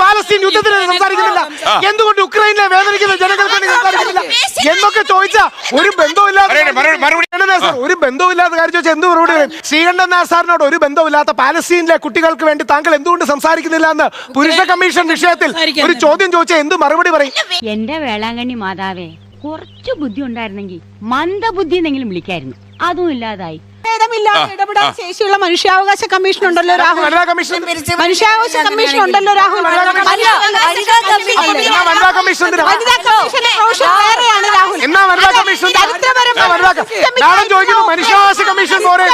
Palestine യുദ്ധത്തിന് സംസാരിക്കുന്നില്ല, എന്തുകൊണ്ട് ഉക്രൈനിലെ വേദനിക്കുന്ന ജനങ്ങൾക്ക് വേണ്ടി സംസാരിക്കുന്നില്ല എന്നൊക്കെ ചോദിച്ചാ ഒരു ബന്ധവുമില്ലാത്ത കാര്യം ചോദിച്ചാൽ എന്ത് മറുപടി പറയും? ശ്രീകണ്ഠൻ നായർ സാറിനോട് ഒരു ബന്ധവുമില്ലാത്ത പാലസ്തീനിലെ കുട്ടികൾക്ക് വേണ്ടി താങ്കൾ എന്തുകൊണ്ട് സംസാരിക്കുന്നില്ല എന്ന് പുരുഷ കമ്മീഷൻ വിഷയത്തിൽ ഒരു ചോദ്യം ചോദിച്ചാൽ എന്ത് മറുപടി പറയും? എന്റെ വേളാങ്കണ്ണി മാതാവേ, കുറച്ചു ബുദ്ധി ഉണ്ടായിരുന്നെങ്കിൽ മന്ദബുദ്ധി എന്നെങ്കിലും വിളിക്കായിരുന്നു. അതും ഇല്ലാതായി. ഇടപെടാൻ ശേഷിയുള്ള മനുഷ്യാവകാശ കമ്മീഷൻ ഉണ്ടല്ലോ രാഹുൽ. മനുഷ്യാവകാശ കമ്മീഷൻ ഉണ്ടല്ലോ രാഹുൽ. വനിതാ കമ്മീഷൻ ചോദിക്കുന്നു, മനുഷ്യാവകാശ കമ്മീഷൻ പോരെ?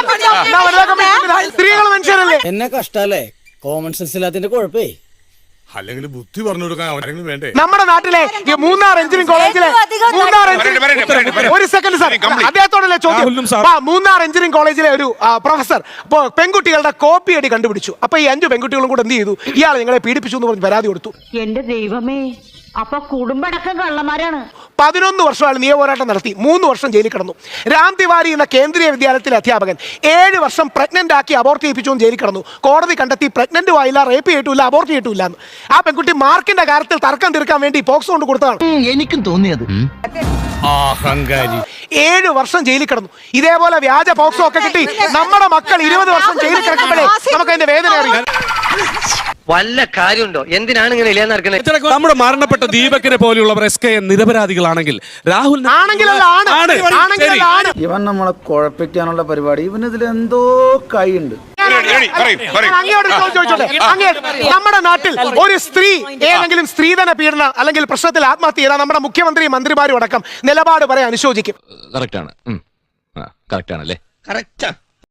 സ്ത്രീകൾ മനുഷ്യരല്ലേ? എന്നെ കഷ്ടല്ലേ? Common sense ഇല്ലാത്തതിന്റെ കുഴപ്പേ. അല്ലെങ്കിൽ ബുദ്ധി പറഞ്ഞു കൊടുക്കാൻ ആരെങ്കിലും വേണ്ടേ? നമ്മുടെ നാട്ടിലെ മൂന്നാർ എഞ്ചിനീയറിംഗ് കോളേജിലെ ഒരു സെക്കൻഡ് സാർ, അദ്ദേഹത്തോടല്ലേ ചോദ്യം. മൂന്നാർ എഞ്ചിനീയറിംഗ് കോളേജിലെ ഒരു പ്രൊഫസർ പെൺകുട്ടികളുടെ കോപ്പി അടി കണ്ടുപിടിച്ചു. അപ്പൊ ഈ 5 പെൺകുട്ടികളും കൂടെ എന്ത് ചെയ്തു? ഇയാൾ നിങ്ങളെ പീഡിപ്പിച്ചു എന്ന് പറഞ്ഞ് പരാതി കൊടുത്തു. എന്റെ ദൈവമേ, അപ്പൊ കുടുംബടക്കം കള്ളന്മാരാണ്. 11 വർഷം അയാൾ നിയമപോരാട്ടം നടത്തി, 3 വർഷം ജയിലിൽ കിടന്നു. രാം തിവാരി എന്ന കേന്ദ്രീയ വിദ്യാലയത്തിലെ അധ്യാപകൻ 7 വർഷം പ്രഗ്നന്റ് ആക്കി അബോർട്ട് ചെയ്യിപ്പിച്ചു ജയിലിൽ കിടന്നു. കോടതി കണ്ടെത്തി പ്രഗ്നന്റും ആയില്ല, റേപ്പ് ചെയ്തിട്ടില്ല, അബോർട്ട് ചെയ്തിട്ടില്ല എന്ന്. ആ പെൺകുട്ടി മാർക്കിന്റെ കാര്യത്തിൽ തർക്കം തീർക്കാൻ വേണ്ടി പോക്സോ കൊണ്ട് കൊടുത്തതാണ്. എനിക്കും തോന്നിയത് 7 വർഷം ജയിലിൽ കിടന്നു. ഇതേപോലെ വ്യാജ പോക്സോ ഒക്കെ കിട്ടി നമ്മുടെ മക്കൾ 20 വർഷം ജയിലിൽ കിടക്കുമ്പോഴേ നമുക്ക് അതിന്റെ വേദന അറിയാം. വല്ല കാര്യമുണ്ടോ? എന്തിനാണ് ഇങ്ങനെ ഇല്ലാന്ന് നടക്കുന്നത്? നമ്മുടെ മരണപ്പെട്ട ദീപകിനെ പോലെയുള്ളവർ SKN നിരപരാധികളാണെങ്കിൽ രാഹുൽ ഇവൻ നമ്മളെ കുഴപ്പിക്കാനുള്ള പരിപാടി, ഇവനിതിൽ എന്തോ കൈയുണ്ട്. നമ്മുടെ നാട്ടിൽ ഒരു സ്ത്രീ ഏതെങ്കിലും സ്ത്രീധന പീഡന അല്ലെങ്കിൽ പ്രശ്നത്തിൽ ആത്മഹത്യ ചെയ്താൽ നമ്മുടെ മുഖ്യമന്ത്രി മന്ത്രിമാരും അടക്കം നിലപാട് പറയാൻ അനുശോചിക്കും. കറക്റ്റ് ആണ്. കറക്റ്റ് ആണല്ലേ? കറക്റ്റ്.